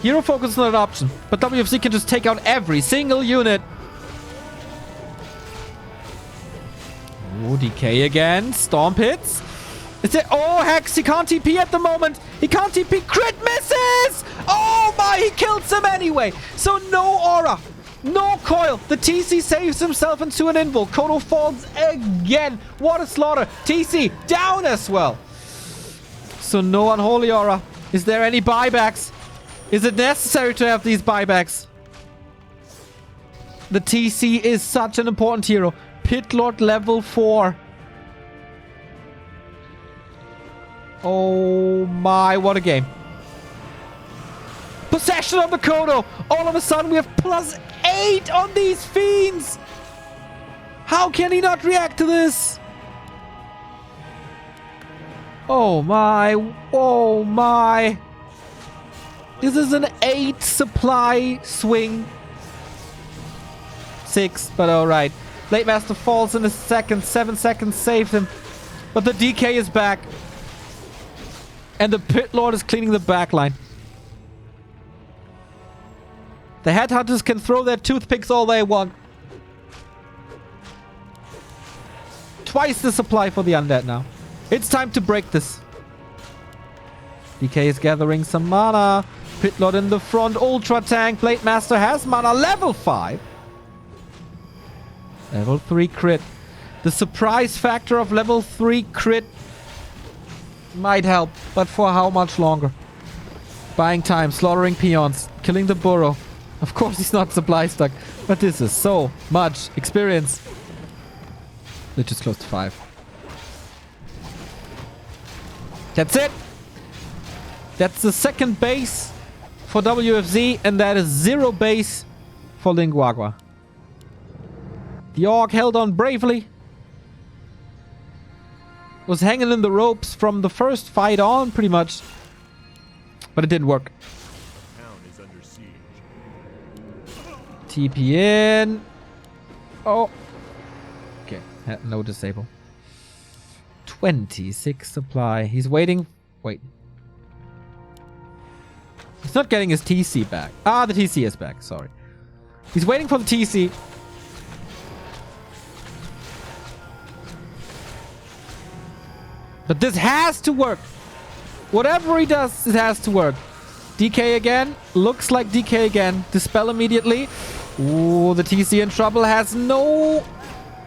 [SPEAKER 1] Hero focus is not an option, but WFZ can just take out every single unit. Oh, DK again. Storm hits. Is it? Oh, Hex. He can't TP at the moment. He can't TP. Crit misses. Oh my, he kills him anyway. So no aura. No coil. The TC saves himself into an invul. Kodo falls again. What a slaughter. TC down as well. So no unholy aura. Is there any buybacks? Is it necessary to have these buybacks? The TC is such an important hero. Pitlord level 4. Oh my, what a game. Possession of the Kodo. All of a sudden we have +8 on these fiends. How can he not react to this? Oh my. Oh my. This is an 8 supply swing. 6, but alright. Late Master falls in a second. 7 seconds saved him. But the DK is back. And the Pit Lord is cleaning the backline. The Headhunters can throw their toothpicks all they want. Twice the supply for the Undead now. It's time to break this. DK is gathering some mana. Pit Lord in the front. Ultra tank. Blade Master has mana. Level 5. Level 3 crit. The surprise factor of level 3 crit might help, but for how much longer? Buying time, slaughtering peons, killing the burrow. Of course he's not supply stuck, but this is so much experience. Lich is close to 5. That's it. That's the second base for WFZ, and that is 0 base for Lin Guagua. The Orc held on bravely. Was hanging in the ropes from the first fight on, pretty much. But it didn't work.
[SPEAKER 2] The town is under siege.
[SPEAKER 1] TP in. Oh. Okay, no disable. 26 supply. He's waiting. Wait. He's not getting his TC back. Ah, the TC is back. Sorry. He's waiting for the TC. But this has to work. Whatever he does, it has to work. DK again. Looks like DK again. Dispel immediately. Ooh, the TC in trouble. Has no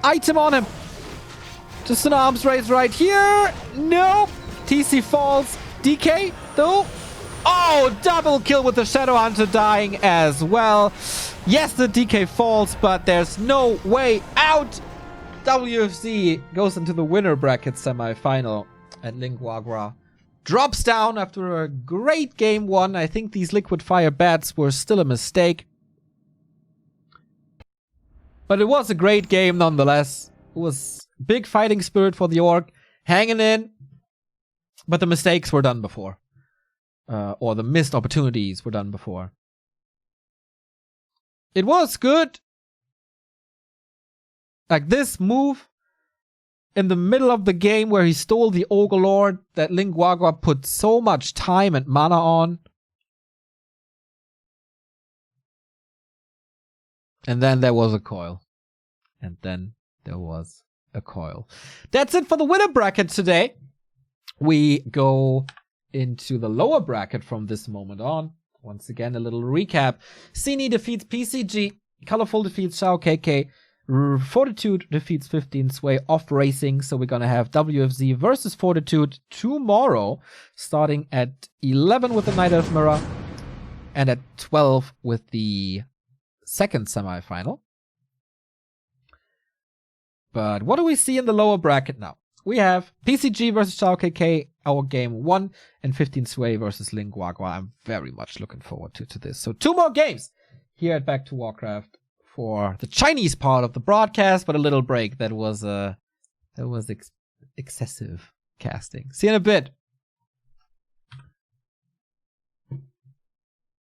[SPEAKER 1] item on him. Just an arms race right here. Nope. TC falls. DK, though. Oh, double kill with the Shadow Hunter dying as well. Yes, the DK falls, but there's no way out. WFZ goes into the winner bracket semi-final, and Lin Guagua drops down after a great game 1. I think these liquid fire bats were still a mistake, but it was a great game nonetheless. It was big fighting spirit for the Orc, hanging in, but the mistakes were done before, or the missed opportunities were done before. It was good. Like this move in the middle of the game where he stole the Ogre Lord that Lin Guagua put so much time and mana on. And then there was a coil. And then there was a coil. That's it for the winner bracket today. We go into the lower bracket from this moment on. Once again, a little recap. Cine defeats PCG. Colorful defeats Shao KK. Fortitude defeats 15 Sway off racing. So we're going to have WFZ versus Fortitude tomorrow, starting at 11 with the Night Elf Mirror and at 12 with the second semifinal. But what do we see in the lower bracket now? We have PCG versus Shao KK, our game 1, and 15 Sway versus Lin Guagua. I'm very much looking forward to this. So 2 more games here at Back to Warcraft for the Chinese part of the broadcast, but a little break that was excessive casting. See you in a bit.